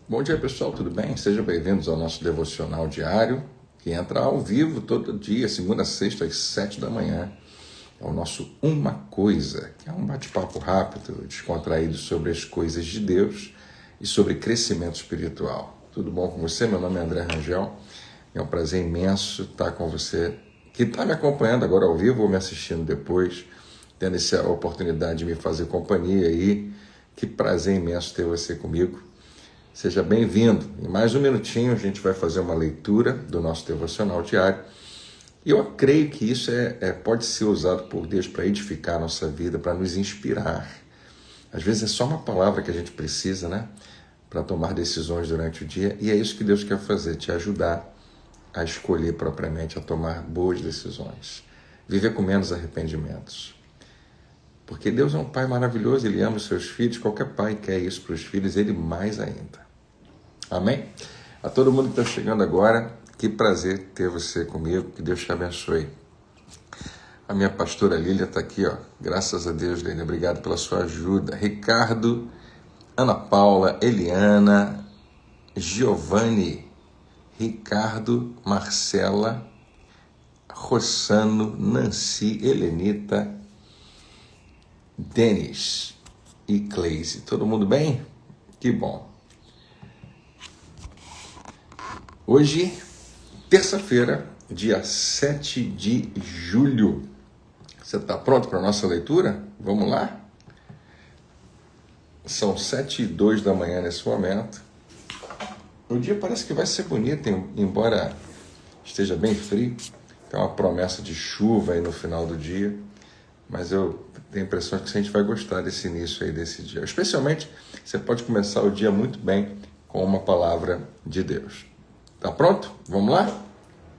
Bom dia, pessoal, tudo bem? Sejam bem-vindos ao nosso devocional diário, que entra ao vivo todo dia, segunda a sexta, às 7 da manhã. É o nosso Uma Coisa, que é um bate-papo rápido, descontraído sobre as coisas de Deus e sobre crescimento espiritual. Tudo bom com você? Meu nome é André Rangel. É um prazer imenso estar com você, que está me acompanhando agora ao vivo ou me assistindo depois, tendo essa oportunidade de me fazer companhia aí. Que prazer imenso ter você comigo. Seja bem-vindo. Em mais um minutinho a gente vai fazer uma leitura do nosso devocional diário. E eu creio que isso pode ser usado por Deus para edificar a nossa vida, para nos inspirar. Às vezes é só uma palavra que a gente precisa, né? Para tomar decisões durante o dia. E é isso que Deus quer fazer, te ajudar a escolher propriamente, a tomar boas decisões. Viver com menos arrependimentos. Porque Deus é um pai maravilhoso, Ele ama os seus filhos. Qualquer pai quer isso para os filhos, Ele mais ainda. Amém? A todo mundo que está chegando agora, que prazer ter você comigo, que Deus te abençoe. A minha pastora Lília está aqui, ó. Graças a Deus, Lília, obrigado pela sua ajuda. Ricardo, Ana Paula, Eliana, Giovanni, Ricardo, Marcela, Rossano, Nancy, Helenita, Denis e Cleise. Todo mundo bem? Que bom. Hoje, terça-feira, dia 7 de julho. Você está pronto para a nossa leitura? Vamos lá? São 7h02 da manhã nesse momento. O dia parece que vai ser bonito, embora esteja bem frio. Tem uma promessa de chuva aí no final do dia. Mas eu tenho a impressão que a gente vai gostar desse início aí desse dia. Especialmente, você pode começar o dia muito bem com uma palavra de Deus. Tá pronto? Vamos lá?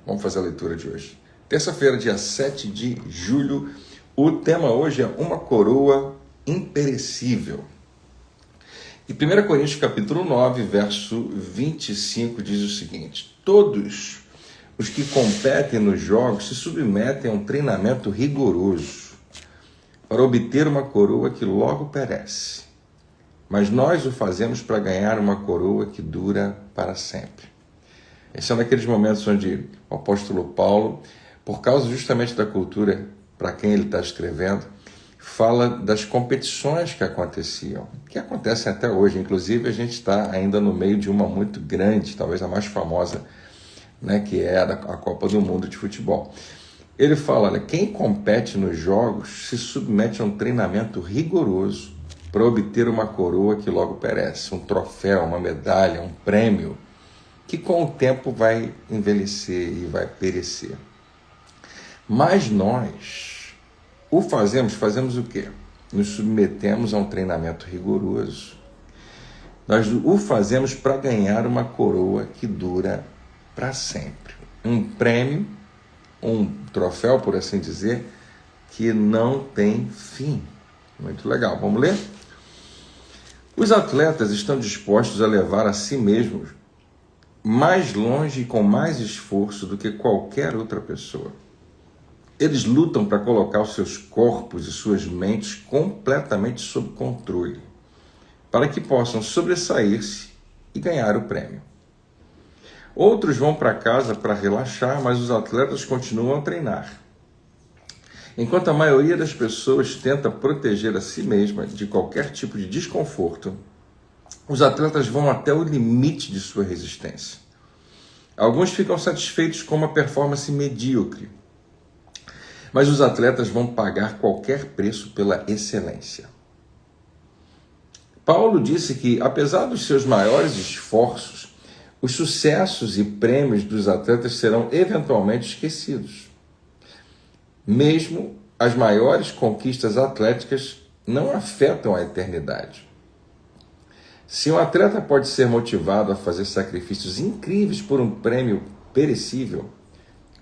Vamos fazer a leitura de hoje. Terça-feira, dia 7 de julho. O tema hoje é uma coroa imperecível. E 1 Coríntios capítulo 9, verso 25 diz o seguinte: todos os que competem nos jogos se submetem a um treinamento rigoroso para obter uma coroa que logo perece. Mas nós o fazemos para ganhar uma coroa que dura para sempre. Esse é um daqueles momentos onde o apóstolo Paulo, por causa justamente da cultura para quem ele está escrevendo, fala das competições que aconteciam, que acontecem até hoje. Inclusive, a gente está ainda no meio de uma muito grande, talvez a mais famosa, né, que é a Copa do Mundo de Futebol. Ele fala, olha, quem compete nos jogos se submete a um treinamento rigoroso para obter uma coroa que logo perece, um troféu, uma medalha, um prêmio, que com o tempo vai envelhecer e vai perecer. Mas nós fazemos o quê? Nos submetemos a um treinamento rigoroso. Nós o fazemos para ganhar uma coroa que dura para sempre. Um prêmio, um troféu, por assim dizer, que não tem fim. Muito legal. Vamos ler? Os atletas estão dispostos a levar a si mesmos mais longe e com mais esforço do que qualquer outra pessoa. Eles lutam para colocar os seus corpos e suas mentes completamente sob controle, para que possam sobressair-se e ganhar o prêmio. Outros vão para casa para relaxar, mas os atletas continuam a treinar. Enquanto a maioria das pessoas tenta proteger a si mesma de qualquer tipo de desconforto, os atletas vão até o limite de sua resistência. Alguns ficam satisfeitos com uma performance medíocre, mas os atletas vão pagar qualquer preço pela excelência. Paulo disse que, apesar dos seus maiores esforços, os sucessos e prêmios dos atletas serão eventualmente esquecidos. Mesmo as maiores conquistas atléticas não afetam a eternidade. Se um atleta pode ser motivado a fazer sacrifícios incríveis por um prêmio perecível,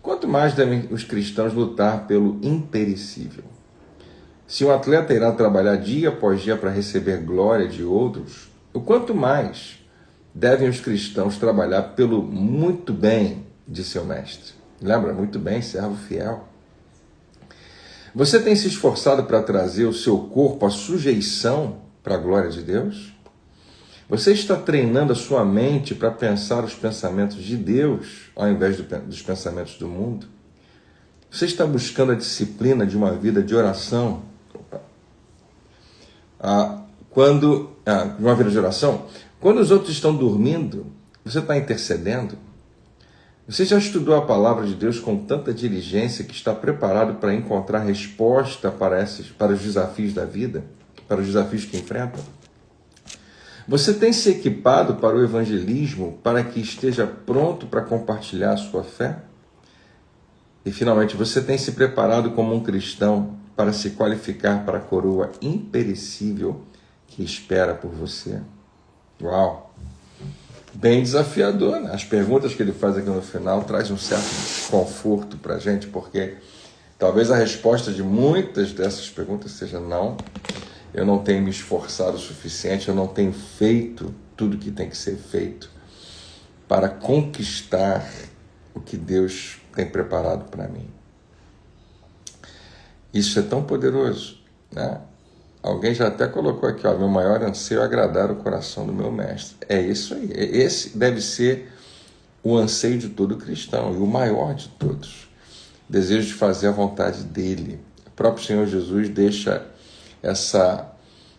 quanto mais devem os cristãos lutar pelo imperecível? Se um atleta irá trabalhar dia após dia para receber glória de outros, o quanto mais devem os cristãos trabalhar pelo muito bem de seu mestre? Lembra? Muito bem, servo fiel. Você tem se esforçado para trazer o seu corpo à sujeição para a glória de Deus? Você está treinando a sua mente para pensar os pensamentos de Deus ao invés dos pensamentos do mundo? Você está buscando a disciplina de uma vida de oração? De uma vida de oração? Quando os outros estão dormindo, você está intercedendo? Você já estudou a palavra de Deus com tanta diligência que está preparado para encontrar resposta para os desafios da vida, para os desafios que enfrenta? Você tem se equipado para o evangelismo para que esteja pronto para compartilhar a sua fé? E, finalmente, você tem se preparado como um cristão para se qualificar para a coroa imperecível que espera por você? Uau! Bem desafiador, né? As perguntas que ele faz aqui no final trazem um certo desconforto para a gente, porque talvez a resposta de muitas dessas perguntas seja não. Eu não tenho me esforçado o suficiente, eu não tenho feito tudo que tem que ser feito para conquistar o que Deus tem preparado para mim. Isso é tão poderoso, né? Alguém já até colocou aqui, ó, meu maior anseio é agradar o coração do meu mestre. É isso aí. Esse deve ser o anseio de todo cristão e o maior de todos. Desejo de fazer a vontade dele. O próprio Senhor Jesus deixa essa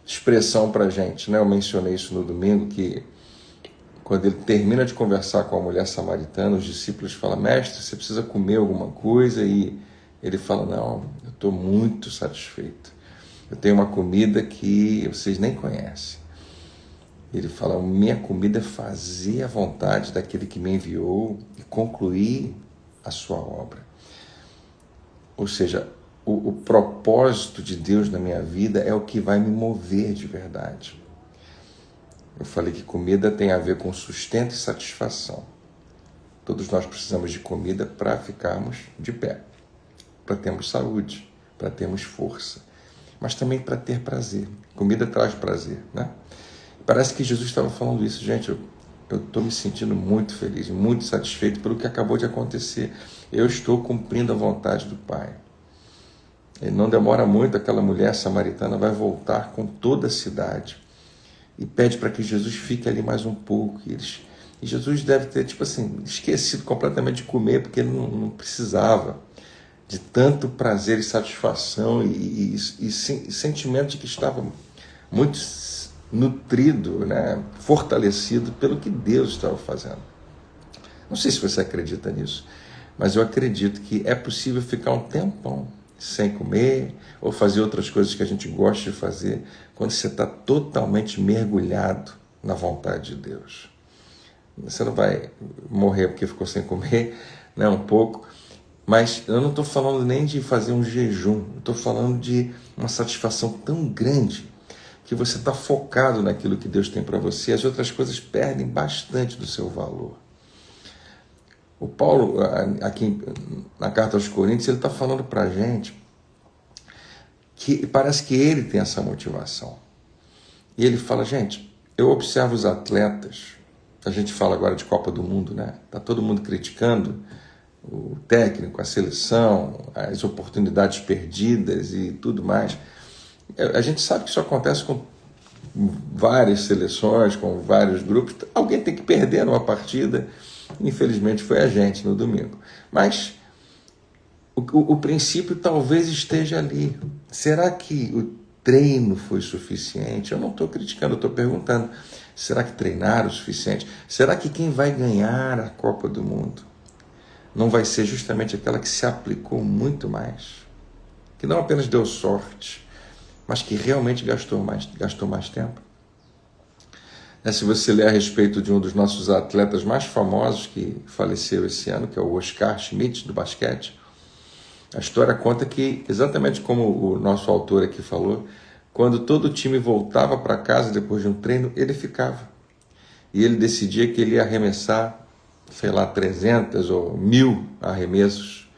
expressão para a gente, né? Eu mencionei isso no domingo, que quando ele termina de conversar com a mulher samaritana, os discípulos falam, mestre, você precisa comer alguma coisa? E ele fala, não, eu estou muito satisfeito. Eu tenho uma comida que vocês nem conhecem. Ele fala, minha comida é fazer a vontade daquele que me enviou e concluir a sua obra. Ou seja, o propósito de Deus na minha vida é o que vai me mover de verdade. Eu falei que comida tem a ver com sustento e satisfação. Todos nós precisamos de comida para ficarmos de pé, para termos saúde, para termos força, mas também para ter prazer. Comida traz prazer, né? Parece que Jesus estava falando isso. Gente, eu estou me sentindo muito feliz, muito satisfeito pelo que acabou de acontecer. Eu estou cumprindo a vontade do Pai. E não demora muito, aquela mulher samaritana vai voltar com toda a cidade e pede para que Jesus fique ali mais um pouco. E Jesus deve ter, esquecido completamente de comer, porque ele não precisava de tanto prazer e satisfação e sentimento de que estava muito nutrido, né, fortalecido pelo que Deus estava fazendo. Não sei se você acredita nisso, mas eu acredito que é possível ficar um tempão sem comer ou fazer outras coisas que a gente gosta de fazer quando você está totalmente mergulhado na vontade de Deus. Você não vai morrer porque ficou sem comer, né, um pouco, mas eu não estou falando nem de fazer um jejum, eu estou falando de uma satisfação tão grande que você está focado naquilo que Deus tem para você, as outras coisas perdem bastante do seu valor. O Paulo, aqui na carta aos Coríntios, ele está falando para a gente que parece que ele tem essa motivação. E ele fala, gente, eu observo os atletas, a gente fala agora de Copa do Mundo, né? Está todo mundo criticando o técnico, a seleção, as oportunidades perdidas e tudo mais. A gente sabe que isso acontece com várias seleções, com vários grupos. Alguém tem que perder numa partida. Infelizmente foi a gente no domingo. Mas o princípio talvez esteja ali. Será que o treino foi suficiente? Eu não estou criticando, eu estou perguntando. Será que treinaram o suficiente? Será que quem vai ganhar a Copa do Mundo não vai ser justamente aquela que se aplicou muito mais? Que não apenas deu sorte, mas que realmente gastou mais tempo? Se você ler a respeito de um dos nossos atletas mais famosos que faleceu esse ano, que é o Oscar Schmidt, do basquete, a história conta que, exatamente como o nosso autor aqui falou, quando todo o time voltava para casa depois de um treino, ele ficava. E ele decidia que ele ia arremessar, 300 ou 1000 arremessos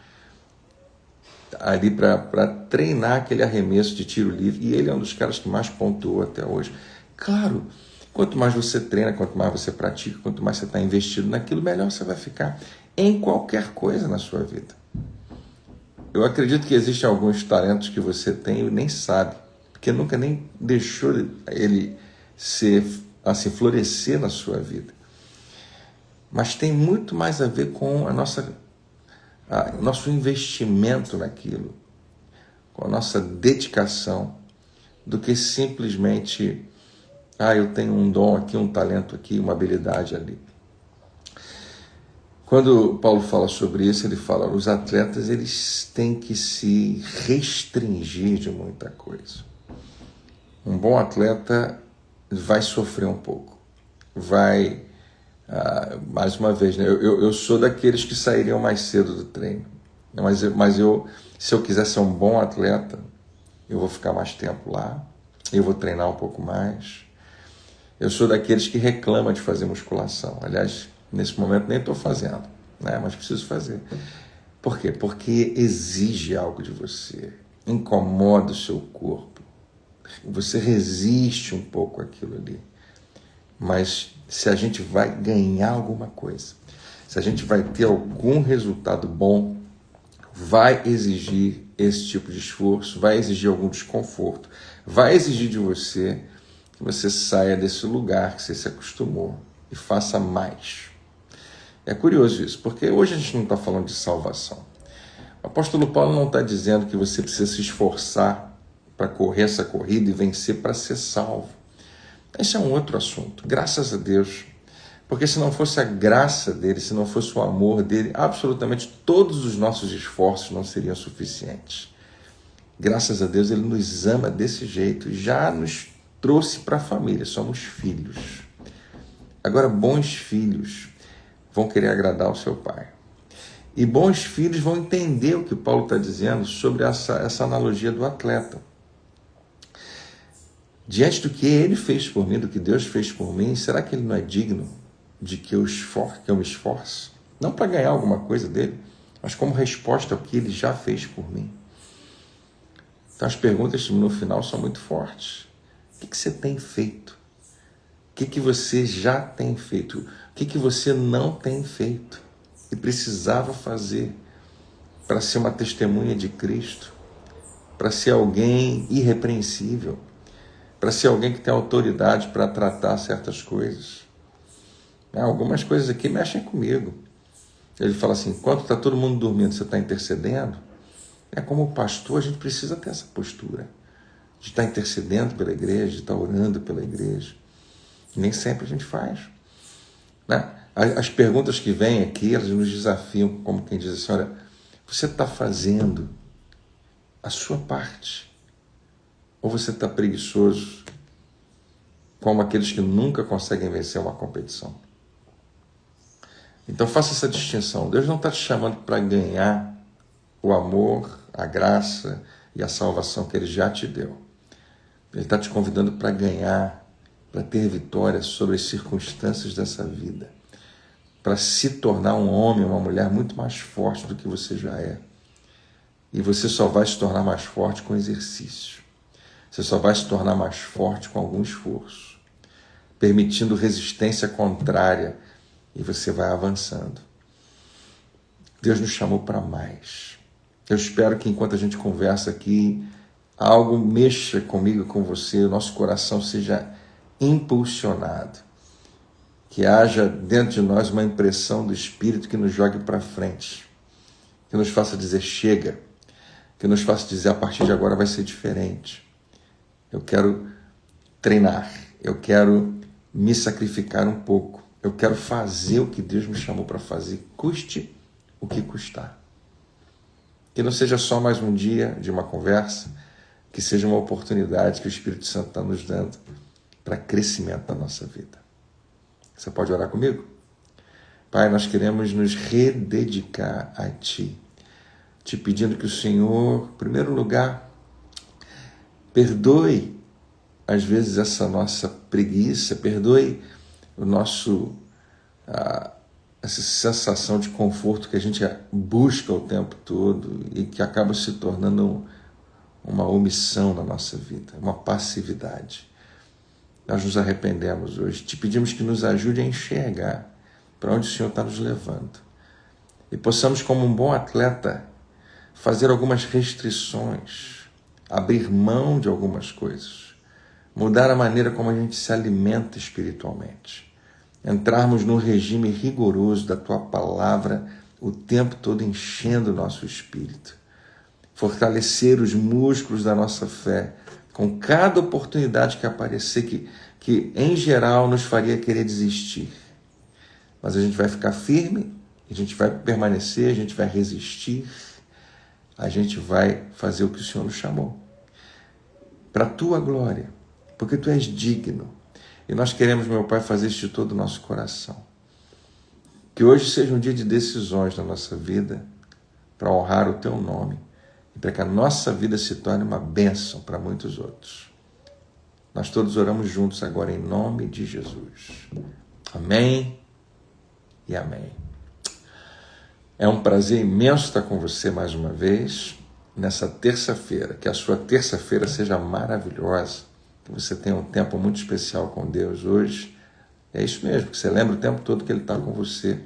ali para treinar aquele arremesso de tiro livre. E ele é um dos caras que mais pontuou até hoje. Claro, quanto mais você treina, quanto mais você pratica, quanto mais você está investido naquilo, melhor você vai ficar em qualquer coisa na sua vida. Eu acredito que existem alguns talentos que você tem e nem sabe, porque nunca nem deixou ele ser assim, florescer na sua vida. Mas tem muito mais a ver com o nosso investimento naquilo, com a nossa dedicação, do que simplesmente, eu tenho um dom aqui, um talento aqui, uma habilidade ali. Quando Paulo fala sobre isso, ele fala, os atletas eles têm que se restringir de muita coisa. Um bom atleta vai sofrer um pouco, vai, mais uma vez, né? Eu sou daqueles que sairiam mais cedo do treino, mas se eu quiser ser um bom atleta, eu vou ficar mais tempo lá, eu vou treinar um pouco mais. Eu sou daqueles que reclamam de fazer musculação. Aliás, nesse momento nem estou fazendo, né? Mas preciso fazer. Por quê? Porque exige algo de você, incomoda o seu corpo. Você resiste um pouco àquilo ali. Mas se a gente vai ganhar alguma coisa, se a gente vai ter algum resultado bom, vai exigir esse tipo de esforço, vai exigir algum desconforto, vai exigir de você que você saia desse lugar que você se acostumou e faça mais. É curioso isso, porque hoje a gente não está falando de salvação. O apóstolo Paulo não está dizendo que você precisa se esforçar para correr essa corrida e vencer para ser salvo. Esse é um outro assunto, graças a Deus. Porque se não fosse a graça dele, se não fosse o amor dele, absolutamente todos os nossos esforços não seriam suficientes. Graças a Deus ele nos ama desse jeito, já nos trouxe para a família, somos filhos. Agora, bons filhos vão querer agradar o seu pai. E bons filhos vão entender o que Paulo está dizendo sobre essa analogia do atleta. Diante do que ele fez por mim, do que Deus fez por mim, será que ele não é digno de que eu me esforce? Não para ganhar alguma coisa dele, mas como resposta ao que ele já fez por mim. Então as perguntas no final são muito fortes. O que você tem feito? O que você já tem feito? O que você não tem feito e precisava fazer para ser uma testemunha de Cristo, para ser alguém irrepreensível, para ser alguém que tem autoridade para tratar certas coisas? Algumas coisas aqui mexem comigo. Ele fala assim, enquanto está todo mundo dormindo, você está intercedendo? Como pastor, a gente precisa ter essa postura de estar intercedendo pela igreja, de estar orando pela igreja. Nem sempre a gente faz, né? As perguntas que vêm aqui, elas nos desafiam, como quem diz assim, olha, você está fazendo a sua parte? Ou você está preguiçoso, como aqueles que nunca conseguem vencer uma competição? Então faça essa distinção. Deus não está te chamando para ganhar o amor, a graça e a salvação que Ele já te deu. Ele está te convidando para ganhar, para ter vitória sobre as circunstâncias dessa vida, para se tornar um homem, uma mulher muito mais forte do que você já é. E você só vai se tornar mais forte com exercício. Você só vai se tornar mais forte com algum esforço, permitindo resistência contrária, e você vai avançando. Deus nos chamou para mais. Eu espero que enquanto a gente conversa aqui, algo mexa comigo, com você, o nosso coração seja impulsionado, que haja dentro de nós uma impressão do Espírito que nos jogue para frente, que nos faça dizer chega, que nos faça dizer a partir de agora vai ser diferente. Eu quero treinar, eu quero me sacrificar um pouco, eu quero fazer o que Deus me chamou para fazer, custe o que custar. Que não seja só mais um dia de uma conversa, que seja uma oportunidade que o Espírito Santo está nos dando para crescimento da nossa vida. Você pode orar comigo? Pai, nós queremos nos rededicar a Ti, te pedindo que o Senhor, em primeiro lugar, perdoe às vezes essa nossa preguiça, perdoe o nosso essa sensação de conforto que a gente busca o tempo todo e que acaba se tornando uma omissão na nossa vida, uma passividade. Nós nos arrependemos hoje, te pedimos que nos ajude a enxergar para onde o Senhor está nos levando e possamos, como um bom atleta, fazer algumas restrições, abrir mão de algumas coisas, mudar a maneira como a gente se alimenta espiritualmente, entrarmos num regime rigoroso da Tua palavra o tempo todo enchendo o nosso espírito, fortalecer os músculos da nossa fé com cada oportunidade que aparecer que em geral nos faria querer desistir. Mas a gente vai ficar firme, a gente vai permanecer, a gente vai resistir, a gente vai fazer o que o Senhor nos chamou. Para a Tua glória, porque Tu és digno. E nós queremos, meu Pai, fazer isso de todo o nosso coração. Que hoje seja um dia de decisões na nossa vida para honrar o Teu nome e para que a nossa vida se torne uma bênção para muitos outros. Nós todos oramos juntos agora em nome de Jesus. Amém e amém. É um prazer imenso estar com você mais uma vez nessa terça-feira. Que a sua terça-feira seja maravilhosa. Que você tenha um tempo muito especial com Deus hoje. É isso mesmo, que você lembra o tempo todo que Ele está com você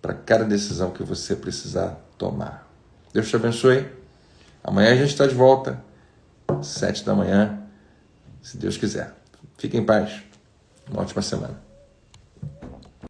para cada decisão que você precisar tomar. Deus te abençoe. Amanhã a gente está de volta, 7 da manhã, se Deus quiser. Fique em paz. Uma ótima semana.